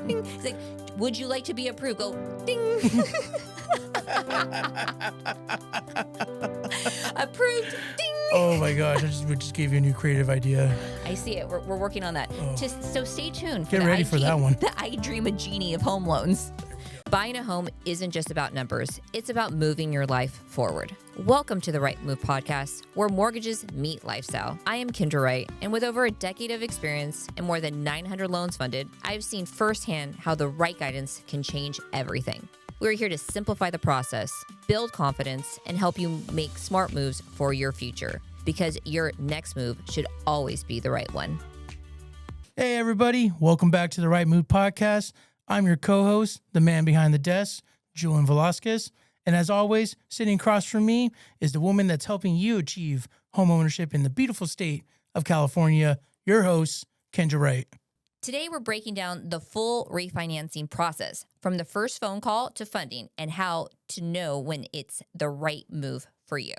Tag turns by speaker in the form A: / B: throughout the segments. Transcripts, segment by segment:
A: ding. He's like, would you like to be approved? Go, ding. Approved, ding.
B: Oh my gosh, we just gave you a new creative idea.
A: I see it. We're working on that.
B: Oh.
A: So stay tuned.
B: Get ready for that one.
A: The I Dream a Genie of home loans. Buying a home isn't just about numbers. It's about moving your life forward. Welcome to the Wright Move podcast, where mortgages meet lifestyle. I am Kendra Wright, and with over a decade of experience and more than 900 loans funded, I've seen firsthand how the right guidance can change everything. We're here to simplify the process, build confidence, and help you make smart moves for your future, because your next move should always be the right one.
B: Hey everybody, welcome back to the Wright Move podcast. I'm your co-host, the man behind the desk, Julian Velasquez. And as always, sitting across from me is the woman that's helping you achieve homeownership in the beautiful state of California, your host, Kendra Wright.
A: Today, we're breaking down the full refinancing process, from the first phone call to funding, and how to know when it's the right move for you.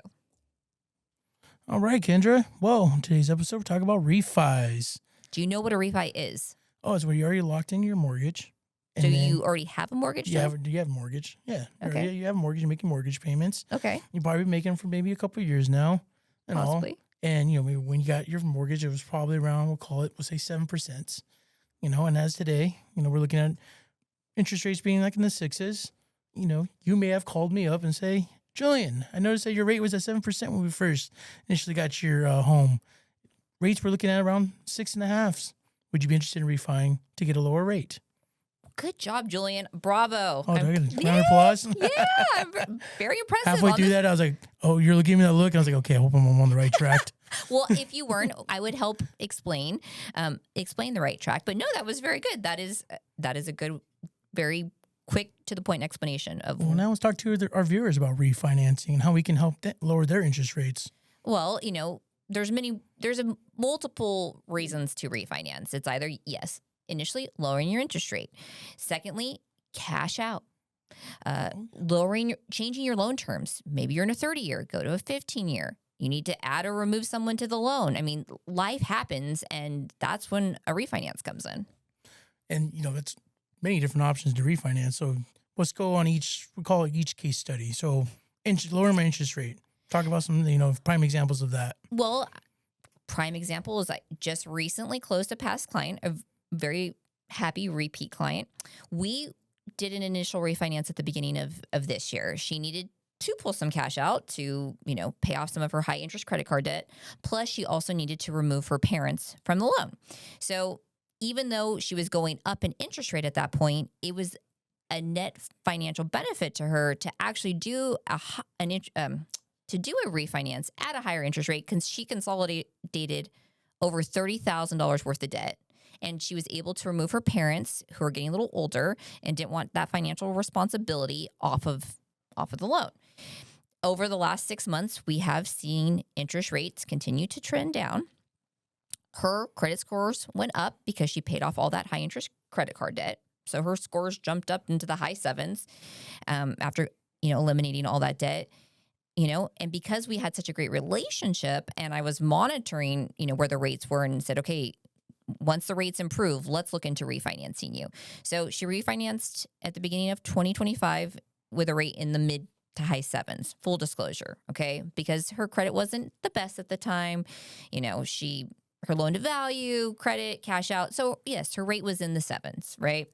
B: All right, Kendra. Well, in today's episode, we're talking about refis.
A: Do you know what a refi is?
B: Oh, it's where you already locked in your mortgage.
A: So you already have a mortgage?
B: Do you have a mortgage? Yeah.
A: Okay.
B: You have a mortgage. You're making mortgage payments.
A: Okay.
B: You're probably making them for maybe a couple of years now. And
A: Possibly.
B: all. And, when you got your mortgage, it was probably around, we'll say 7%. And as today, we're looking at interest rates being like in the 6s. You may have called me up and say, Julian, I noticed that your rate was at 7% when we first initially got your home. Rates we're looking at around 6.5. Would you be interested in refining to get a lower rate?
A: Good job, Julian. Bravo.
B: Oh, do I get a round of applause?
A: Yeah, I'm very impressive.
B: Halfway through that, I was like, oh, you're giving me that look. And I was like, okay, I hope I'm on the right track.
A: Well, if you weren't, I would help explain the right track. But no, that was very good. That is a good, very quick to the point explanation of.
B: Well, now let's talk to our viewers about refinancing and how we can help lower their interest rates.
A: Well, there's multiple reasons to refinance. It's either, yes, initially lowering your interest rate. Secondly, cash out. Changing your loan terms. Maybe you're in a 30-year, go to a 15-year. You need to add or remove someone to the loan. I mean, life happens, and that's when a refinance comes in. And,
B: that's many different options to refinance. So let's go on we call it each case study. So lower my interest rate. Talk about some, prime examples of that.
A: Well, prime example is I just recently closed a past client, a very happy repeat client. We did an initial refinance at the beginning of this year. She needed to pull some cash out to, pay off some of her high interest credit card debt. Plus, she also needed to remove her parents from the loan. So even though she was going up in interest rate at that point, it was a net financial benefit to her to actually do a refinance at a higher interest rate, because she consolidated over $30,000 worth of debt. And she was able to remove her parents, who are getting a little older and didn't want that financial responsibility off of the loan. Over the last 6 months, we have seen interest rates continue to trend down. Her credit scores went up because she paid off all that high interest credit card debt. So her scores jumped up into the high 7s after, eliminating all that debt. And because we had such a great relationship, and I was monitoring, where the rates were, and said, okay, once the rates improve, let's look into refinancing you. So she refinanced at the beginning of 2025 with a rate in the mid to high 7s, full disclosure, okay? Because her credit wasn't the best at the time. Her loan to value, credit, cash out. So yes, her rate was in the 7s, right?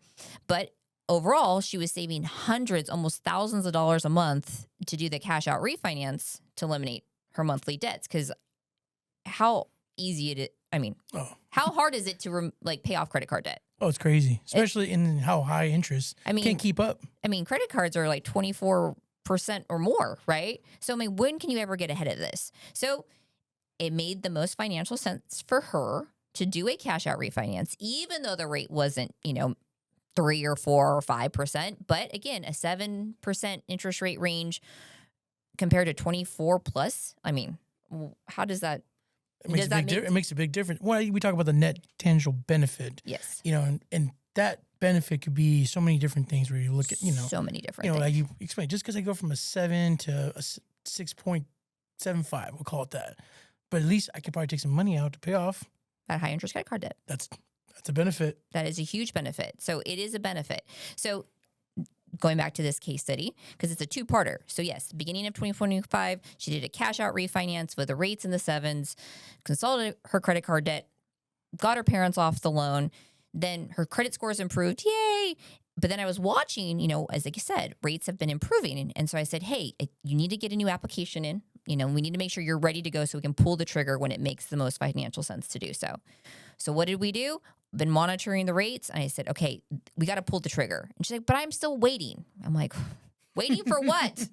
A: But overall, she was saving hundreds, almost thousands of dollars a month to do the cash out refinance to eliminate her monthly debts. Because how easy it is. How hard is it to pay off credit card debt?
B: Oh, it's crazy, especially in how high interest. Can't keep up.
A: Credit cards are like 24% or more, right? So, when can you ever get ahead of this? So it made the most financial sense for her to do a cash out refinance, even though the rate wasn't, 3 or 4 or 5%. But again, a 7% interest rate range compared to 24 plus. How does that?
B: It makes a big difference. Well, we talk about the net tangible benefit.
A: Yes.
B: And that benefit could be so many different things where you look at,
A: so many different things.
B: Like you explain, just because I go from a 7 to a 6.75, we'll call it that. But at least I could probably take some money out to pay off
A: that high interest credit card debt.
B: That's That's a benefit.
A: That is a huge benefit. So it is a benefit. So going back to this case study, because it's a two-parter. So yes, beginning of 2025, she did a cash out refinance with the rates in the 7s, consolidated her credit card debt, got her parents off the loan. Then her credit scores improved. Yay. But then I was watching, as like you said, rates have been improving. And so I said, hey, you need to get a new application in. We need to make sure you're ready to go so we can pull the trigger when it makes the most financial sense to do so. So what did we do? Been monitoring the rates. And I said, okay, we got to pull the trigger. And she's like, but I'm still waiting. I'm like, waiting for what?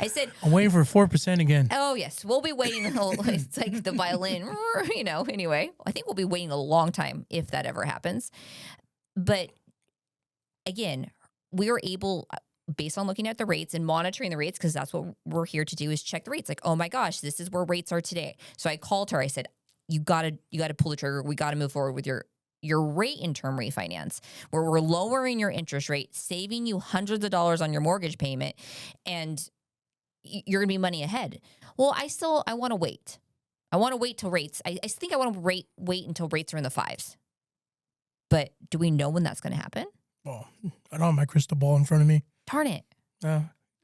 A: I said,
B: I'm waiting for 4% again.
A: oh, yes, we'll be waiting. It's like the violin, anyway. I think we'll be waiting a long time if that ever happens. But again, we were able, based on looking at the rates and monitoring the rates, because that's what we're here to do, is check the rates. Like, oh my gosh, this is where rates are today. So I called her. I said, you gotta pull the trigger. We got to move forward with your rate in term refinance, where we're lowering your interest rate, saving you hundreds of dollars on your mortgage payment, and you're going to be money ahead. Well, I want to wait. I want to wait till rates. I think I want to wait until rates are in the 5s. But do we know when that's going to happen?
B: Well, I don't have my crystal ball in front of me.
A: Darn it.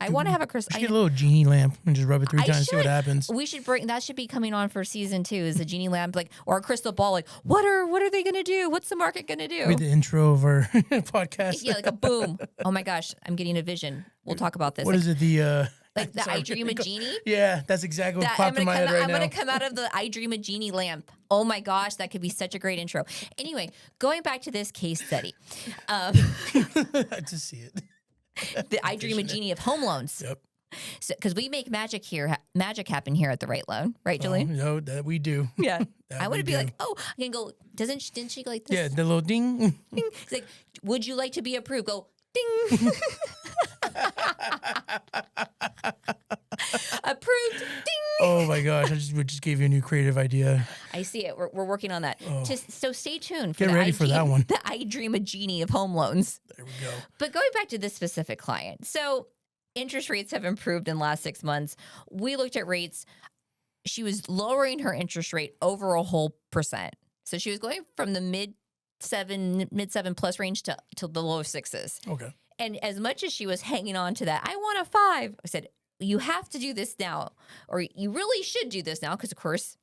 A: I want to have a crystal.
B: Get a little genie lamp and just rub it 3 times and see what happens.
A: We should that should be coming on for season 2 is a genie lamp, or a crystal ball. Like, what are they going to do? What's the market going to do?
B: With the intro of our podcast.
A: Yeah, like a boom. Oh my gosh, I'm getting a vision. We'll talk about this.
B: What is it?
A: Like the I Dream a Genie?
B: Yeah, that's exactly what popped in my head right now.
A: I'm going to come out of the I Dream a Genie lamp. Oh my gosh, that could be such a great intro. Anyway, going back to this case study.
B: I just see it.
A: The I Dream a Genie of home loans.
B: Yep.
A: So, because we make magic happen here at the Wright Loan, right, Julie?
B: No, that we do.
A: Yeah. I want to be like, oh, I can go, didn't she go like this?
B: Yeah, the little ding.
A: Ding. It's like, would you like to be approved? Go, ding. Approved, ding.
B: Oh my gosh, we just gave you a new creative idea.
A: I see it. We're working on that.
B: Oh.
A: So stay tuned. For
B: Get ready for that one.
A: The I Dream a Genie of home loans.
B: There we go.
A: But going back to this specific client. So interest rates have improved in the last 6 months. We looked at rates. She was lowering her interest rate over a whole percent. So she was going from the mid 7 plus range to the low 6s.
B: Okay.
A: And as much as she was hanging on to that, I want a 5. I said, you have to do this now, or you really should do this now, because of course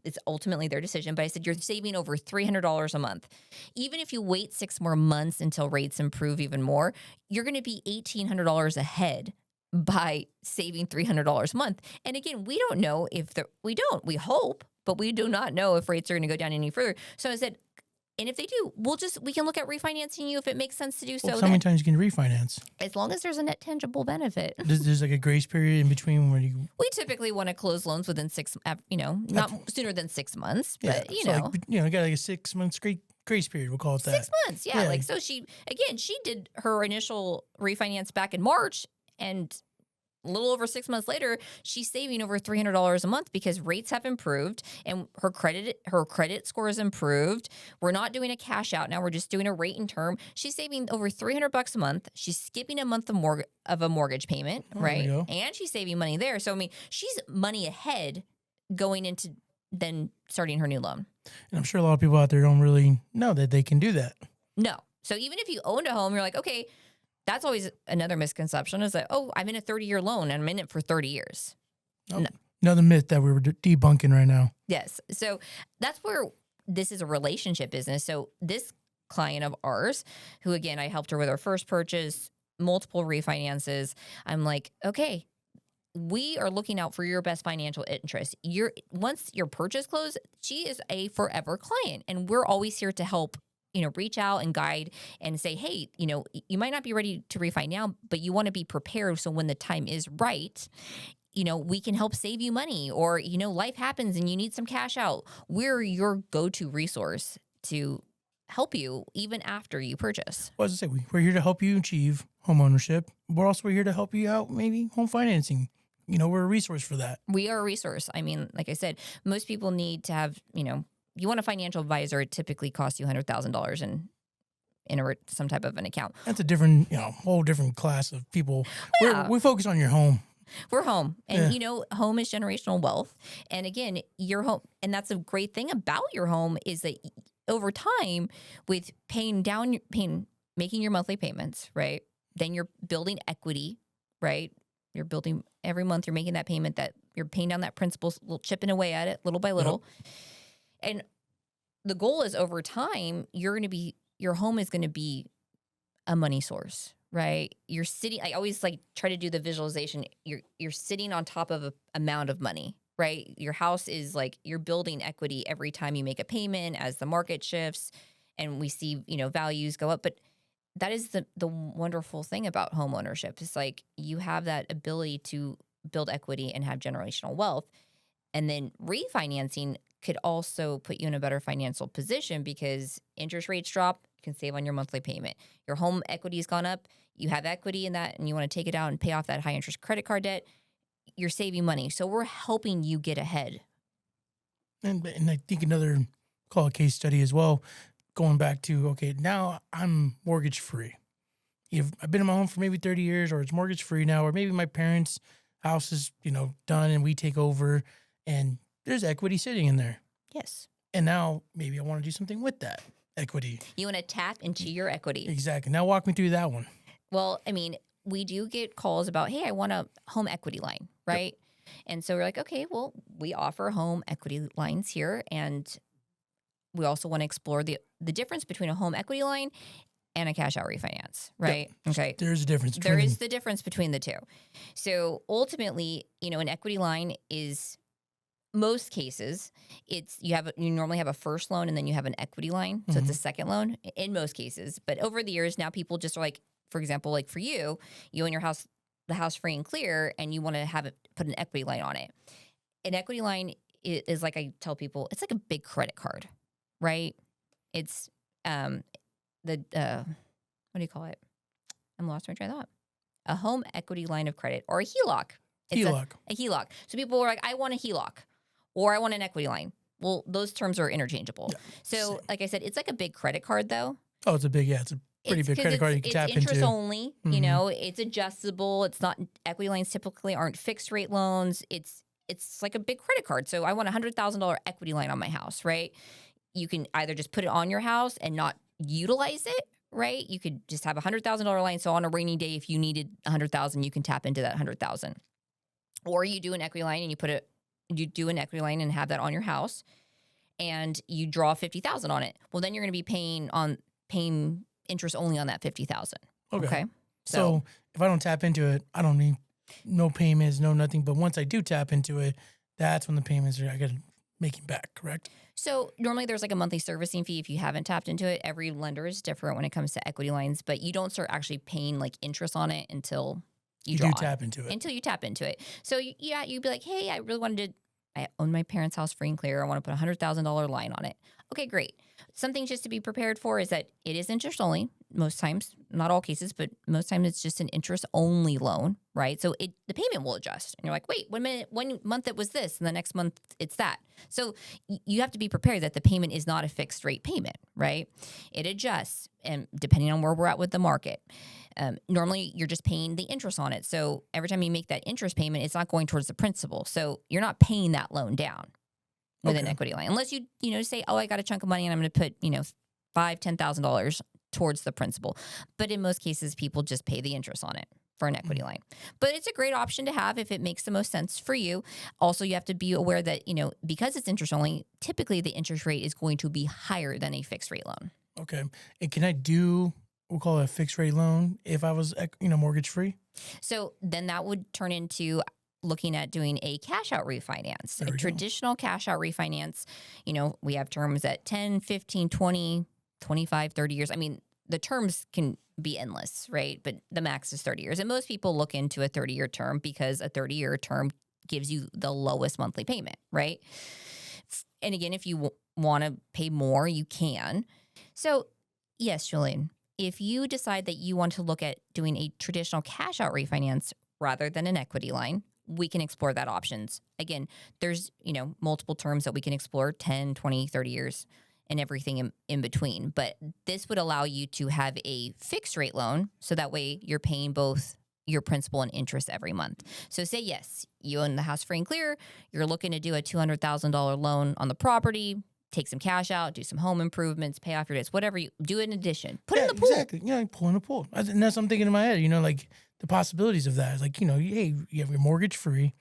A: it's ultimately their decision. But I said, you're saving over $300 a month. Even if you wait 6 more months until rates improve even more, you're going to be $1,800 ahead by saving $300 a month. And again, we don't know we hope, but we do not know if rates are going to go down any further. So I said, and if they do, we can look at refinancing you if it makes sense to do so.
B: Well, how many times you can refinance?
A: As long as there's a net tangible benefit.
B: There's like a grace period in between where you.
A: We typically want to close loans within not sooner than 6 months, but
B: Like, got like a 6 months grace period. We'll call it that.
A: 6 months, yeah. Like, so she did her initial refinance back in March, and a little over 6 months later, she's saving over $300 a month because rates have improved and her credit score has improved. We're not doing a cash out now; we're just doing a rate and term. She's saving over $300 a month. She's skipping a month of a mortgage payment, right? And she's saving money there. So I mean, she's money ahead going into then starting her new loan.
B: And I'm sure a lot of people out there don't really know that they can do that.
A: No. So even if you owned a home, you're like, okay. That's always another misconception is that, oh, I'm in a 30-year loan and I'm in it for 30 years.
B: Oh, no. Another myth that we were debunking right now.
A: Yes. So that's where this is a relationship business. So this client of ours, who, again, I helped her with her first purchase, multiple refinances. I'm like, okay, we are looking out for your best financial interest. Once your purchase closed, she is a forever client, and we're always here to help reach out and guide and say, hey, you might not be ready to refi now, but you want to be prepared. So when the time is right, we can help save you money, or, life happens and you need some cash out. We're your go-to resource to help you even after you purchase.
B: Well, as I say, we're here to help you achieve home ownership. We're here to help you out, maybe home financing. We're a resource for that.
A: We are a resource. I mean, like I said, most people need to have, you want a financial advisor, it typically costs you $100,000 in some type of an account.
B: That's a different, whole different class of people.
A: Yeah.
B: We focus on your home.
A: We're home. And, home is generational wealth. And again, your home, and that's a great thing about your home is that over time with making your monthly payments, right? Then you're building equity, right? You're building every month, you're making that payment that you're paying down that principal, chipping away at it little by little. And the goal is over time, your home is going to be a money source, right? You're sitting, I always like try to do the visualization. You're sitting on top of a amount of money, right? Your house is like, you're building equity every time you make a payment as the market shifts and we see, values go up. But that is the wonderful thing about home ownership. It's like you have that ability to build equity and have generational wealth. And then refinancing could also put you in a better financial position because interest rates drop, you can save on your monthly payment. Your home equity has gone up, you have equity in that, and you want to take it out and pay off that high interest credit card debt, you're saving money. So we're helping you get ahead.
B: And I think another call it case study as well, going back to, okay, now I'm mortgage free. I've been in my home for maybe 30 years, or it's mortgage free now, or maybe my parents' house is, done and we take over and there's equity sitting in there.
A: Yes.
B: And now maybe I want to do something with that equity.
A: You want to tap into your equity.
B: Exactly. Now walk me through that one.
A: Well, I mean, we do get calls about, hey, I want a home equity line, right? Yep. And so we're like, okay, well, we offer home equity lines here. And we also want to explore the difference between a home equity line and a cash out refinance, right?
B: Yep.
A: Okay.
B: There's a difference.
A: There is the difference between the two. So ultimately, an equity line is, most cases, you normally have a first loan and then you have an equity line. So it's a second loan in most cases. But over the years, now people just are like, for example, like for you own your house, the house free and clear, and you want to put an equity line on it. An equity line is like I tell people, it's like a big credit card, right? It's what do you call it? I'm lost my train of thought. A home equity line of credit, or a HELOC. It's a HELOC. So people were like, I want a HELOC or I want an equity line. Well, those terms are interchangeable. Yeah, so like I said, it's like a big credit card though.
B: Oh, it's a big pretty big credit card you can tap into.
A: It's interest only, it's adjustable. It's not, equity lines typically aren't fixed rate loans. It's like a big credit card. So I want a $100,000 equity line on my house, right? You can either just put it on your house and not utilize it, right? You could just have a $100,000 line. So on a rainy day, if you needed $100,000, you can tap into that $100,000. Or you do an equity line and you do an equity line and have that on your house, and you draw $50,000 on it. Well, then you're going to be paying interest only on that $50,000. Okay.
B: So if I don't tap into it, I don't need no payments, no nothing. But once I do tap into it, that's when the payments I got to make it back. Correct.
A: So normally there's like a monthly servicing fee if you haven't tapped into it. Every lender is different when it comes to equity lines, but you don't start actually paying like interest on it until you do
B: tap into it.
A: Until you tap into it. So you'd be like, hey, I own my parents' house free and clear. I want to put a $100,000 line on it. Okay, great. Something just to be prepared for is that it is interest only most times, not all cases, but most times it's just an interest only loan, right? So the payment will adjust. And you're like, wait, 1 minute, 1 month it was this, and the next month it's that. So you have to be prepared that the payment is not a fixed rate payment, right? It adjusts, and depending on where we're at with the market. Normally you're just paying the interest on it. So every time you make that interest payment, it's not going towards the principal. So you're not paying that loan down with an equity line, unless you say, oh, I got a chunk of money and I'm going to put, $5,000, $10,000 towards the principal. But in most cases, people just pay the interest on it for an equity line. But it's a great option to have if it makes the most sense for you. Also, you have to be aware that, because it's interest only, typically the interest rate is going to be higher than a fixed rate loan.
B: Okay. And can I do, we'll call it a fixed rate loan if I was, mortgage free?
A: So then that would turn into looking at doing a cash out refinance, a traditional cash out refinance. We have terms at 10, 15, 20, 25, 30 years. I mean, the terms can be endless, right? But the max is 30 years. And most people look into a 30-year term because a 30-year term gives you the lowest monthly payment, right? And again, if you want to pay more, you can. So yes, Julian, if you decide that you want to look at doing a traditional cash out refinance rather than an equity line, we can explore that options. Again, there's, multiple terms that we can explore, 10, 20, 30 years and everything in between. But this would allow you to have a fixed rate loan. So that way you're paying both your principal and interest every month. So say, yes, you own the house free and clear. You're looking to do a $200,000 loan on the property. take some cash out, do some home improvements, pay off your debts, whatever you do in addition. Put
B: Yeah,
A: in the pool.
B: exactly. Yeah, pull in the pool. And that's what I'm thinking in my head, like the possibilities of that. It's like, hey, you have your mortgage free.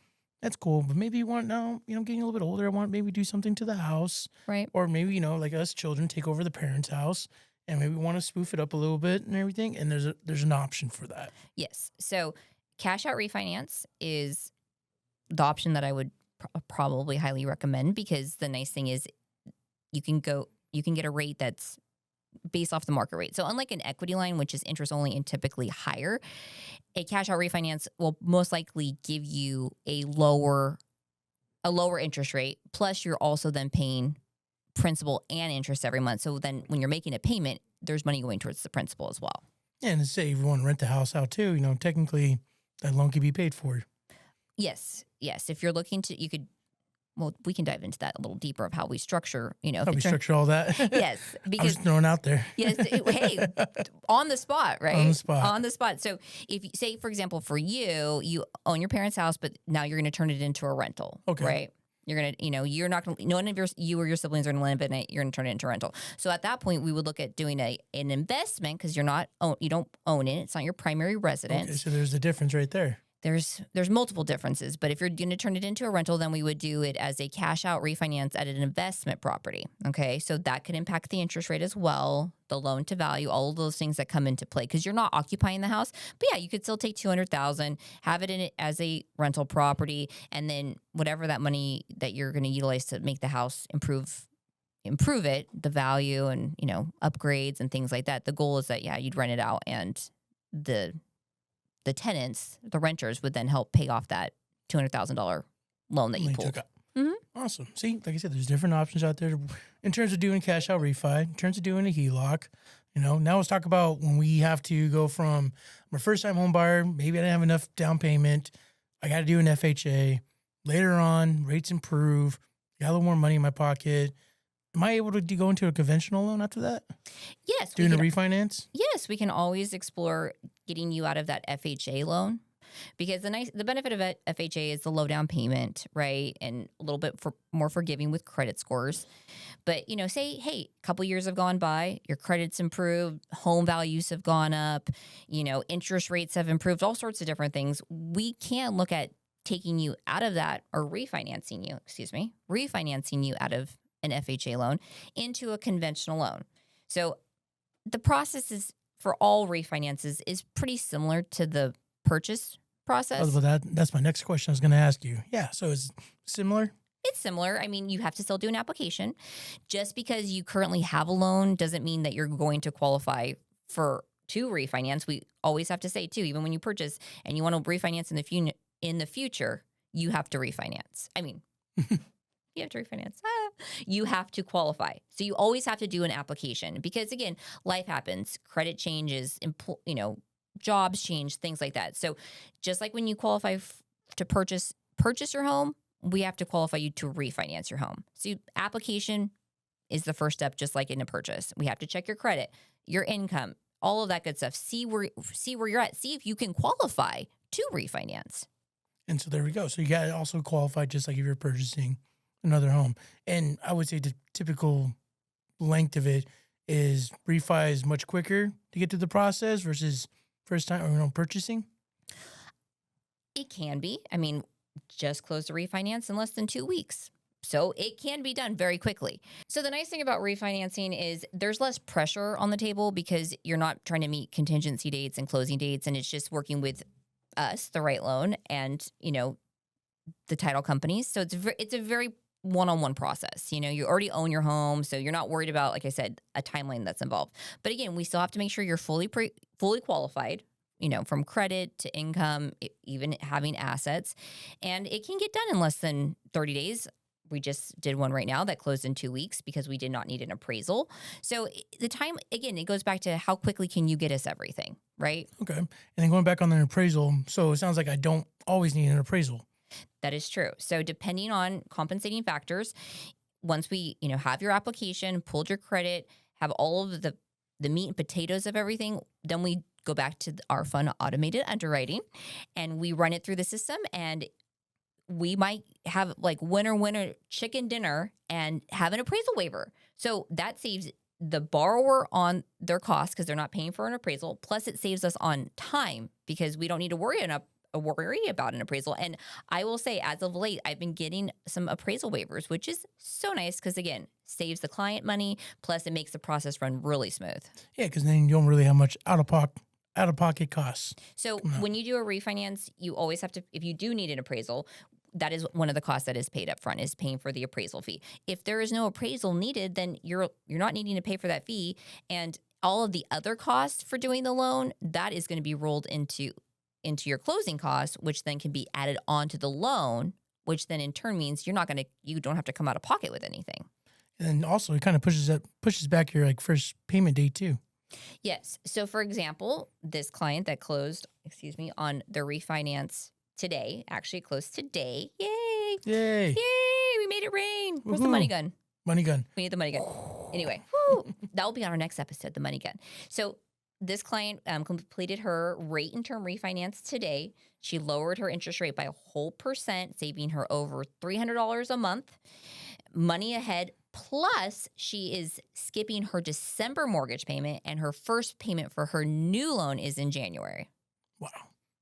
B: That's cool. But maybe you want now, getting a little bit older, I want maybe do something to the house.
A: Right.
B: Or maybe, like us children take over the parents' house and maybe want to spoof it up a little bit and everything. And there's an option for that.
A: Yes. So cash out refinance is the option that I would probably highly recommend, because the nice thing is you can get a rate that's based off the market rate. So unlike an equity line, which is interest only and typically higher, a cash out refinance will most likely give you a lower interest rate. Plus you're also then paying principal and interest every month. So then when you're making a payment, there's money going towards the principal as well.
B: Yeah, and say if you want to rent the house out too, technically that loan can be paid for.
A: Yes. If you're looking to, we can dive into that a little deeper of how we structure,
B: How we structure all that.
A: Yes.
B: I'm
A: Because
B: just throwing out there.
A: yes, hey, on the spot, right?
B: On the spot.
A: So if you say, for example, for you own your parents' house, but now you're going to turn it into a rental.
B: Okay.
A: Right. You're going to, you're not going to, none of you or your siblings are going to live in it. You're going to turn it into a rental. So at that point, we would look at doing an investment, because you don't own it. It's not your primary residence.
B: Okay, so there's the difference right there.
A: There's multiple differences, but if you're going to turn it into a rental, then we would do it as a cash out refinance at an investment property. Okay. So that could impact the interest rate as well, the loan to value, all of those things that come into play, because you're not occupying the house. But yeah, you could still take $200,000, have it in it as a rental property, and then whatever that money that you're going to utilize to make the house improve it, the value and, upgrades and things like that. The goal is that, yeah, you'd rent it out, and the tenants, the renters, would then help pay off that $200,000 loan that you pulled.
B: Mm-hmm. Awesome. See, like I said, there's different options out there in terms of doing cash out refi, in terms of doing a HELOC. Now let's talk about when we have to go from I'm a first time home buyer, maybe I didn't have enough down payment, I got to do an FHA. Later on, rates improve, got a little more money in my pocket. Am I able to go into a conventional loan after that?
A: Yes.
B: Doing a refinance?
A: Yes, we can always explore getting you out of that FHA loan, because the benefit of FHA is the low down payment, right? And a little bit more forgiving with credit scores. But, say, hey, a couple years have gone by, your credit's improved, home values have gone up, interest rates have improved, all sorts of different things. We can look at taking you out of that, or refinancing you out of an FHA loan into a conventional loan. So the process is, for all refinances, is pretty similar to the purchase process.
B: That's my next question I was going to ask you. Yeah, so it's similar?
A: It's similar. I mean, you have to still do an application. Just because you currently have a loan doesn't mean that you're going to qualify to refinance. We always have to say, too, even when you purchase and you want to refinance in the future, you have to refinance. I mean, you have to refinance. You have to qualify. So you always have to do an application, because, again, life happens, credit changes, jobs change, things like that. So just like when you qualify to purchase your home, we have to qualify you to refinance your home. So application is the first step, just like in a purchase. We have to check your credit, your income, all of that good stuff. See where you're at. See if you can qualify to refinance.
B: And so there we go. So you got to also qualify, just like if you're purchasing another home. And I would say the typical length of it is refi is much quicker to get through the process versus first time purchasing.
A: It can be. I mean, just close the refinance in less than 2 weeks. So it can be done very quickly. So the nice thing about refinancing is there's less pressure on the table, because you're not trying to meet contingency dates and closing dates, and it's just working with us, the Wright Loan, and, the title companies. So it's a very one-on-one process. You already own your home, so you're not worried about, like I said, a timeline that's involved. But again, we still have to make sure you're fully qualified, from credit to income, even having assets. And it can get done in less than 30 days. We just did one right now that closed in 2 weeks because we did not need an appraisal. So the time, again, it goes back to how quickly can you get us everything, right?
B: Okay. And then going back on the appraisal, so it sounds like I don't always need an appraisal.
A: That is true. So depending on compensating factors, once we, have your application, pulled your credit, have all of the meat and potatoes of everything, then we go back to our fun automated underwriting, and we run it through the system. And we might have like winner chicken dinner and have an appraisal waiver. So that saves the borrower on their costs because they're not paying for an appraisal. Plus, it saves us on time because we don't need to worry about an appraisal. And I will say, as of late, I've been getting some appraisal waivers, which is so nice because, again, saves the client money. Plus, it makes the process run really smooth.
B: Yeah, because then you don't really have much out of pocket costs.
A: So when you do a refinance, you always have to, if you do need an appraisal, that is one of the costs that is paid up front, is paying for the appraisal fee. If there is no appraisal needed, then you're not needing to pay for that fee. And all of the other costs for doing the loan, that is going to be rolled into your closing costs, which then can be added onto the loan, which then in turn means you don't have to come out of pocket with anything.
B: And then also it kind of pushes back your like first payment date too.
A: Yes. So for example, this client that closed, on their refinance today, actually closed today. Yay.
B: Yay.
A: Yay. We made it rain. Where's the money gun?
B: Money gun.
A: We need the money gun. Anyway, that will be on our next episode, the money gun. So this client completed her rate and term refinance today. She lowered her interest rate by a whole %, saving her over $300 a month. Money ahead. Plus, she is skipping her December mortgage payment, and her first payment for her new loan is in January.
B: Wow.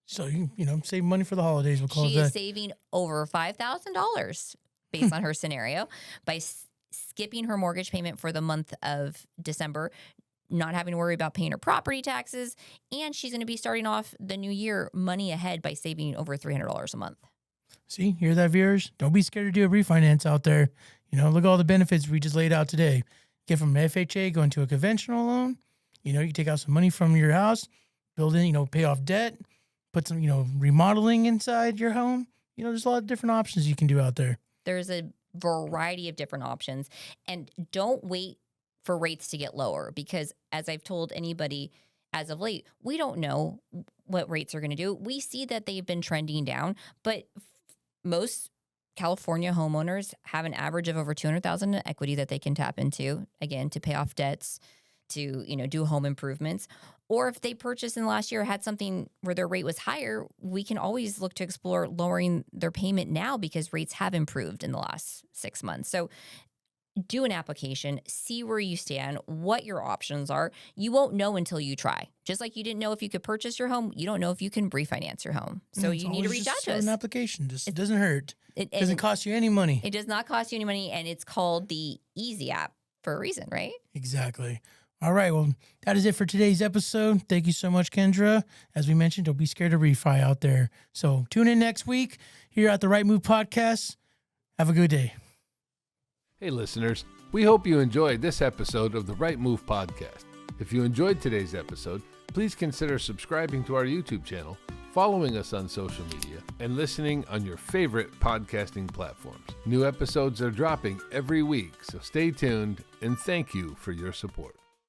B: So, you save money for the holidays. We'll call it that.
A: She is saving over $5,000 based on her scenario by skipping her mortgage payment for the month of December, not having to worry about paying her property taxes, and she's going to be starting off the new year money ahead by saving over $300 a month.
B: See, hear that, viewers? Don't be scared to do a refinance out there. Look at all the benefits we just laid out today. Get from FHA, go into a conventional loan. You take out some money from your house, build in, pay off debt, put some, remodeling inside your home. There's a lot of different options you can do out there.
A: There's a variety of different options. And don't wait for rates to get lower because, as I've told anybody as of late, we don't know what rates are going to do. We see that they've been trending down, but most California homeowners have an average of over $200,000 in equity that they can tap into, again, to pay off debts, to, do home improvements. Or if they purchased in the last year, had something where their rate was higher, we can always look to explore lowering their payment now because rates have improved in the last 6 months. So do an application, see where you stand, what your options are. You won't know until you try. Just like you didn't know if you could purchase your home, you don't know if you can refinance your home. So you need to reach out to us.
B: An application. It doesn't hurt. It doesn't cost you any money.
A: It does not cost you any money, and it's called the Easy app for a reason, right?
B: Exactly. All right. Well, that is it for today's episode. Thank you so much, Kendra. As we mentioned, don't be scared to refi out there. So tune in next week here at the Wright Move podcast. Have a good day.
C: Hey, listeners. We hope you enjoyed this episode of the Wright Move podcast. If you enjoyed today's episode, please consider subscribing to our YouTube channel, following us on social media, and listening on your favorite podcasting platforms. New episodes are dropping every week, so stay tuned, and thank you for your support.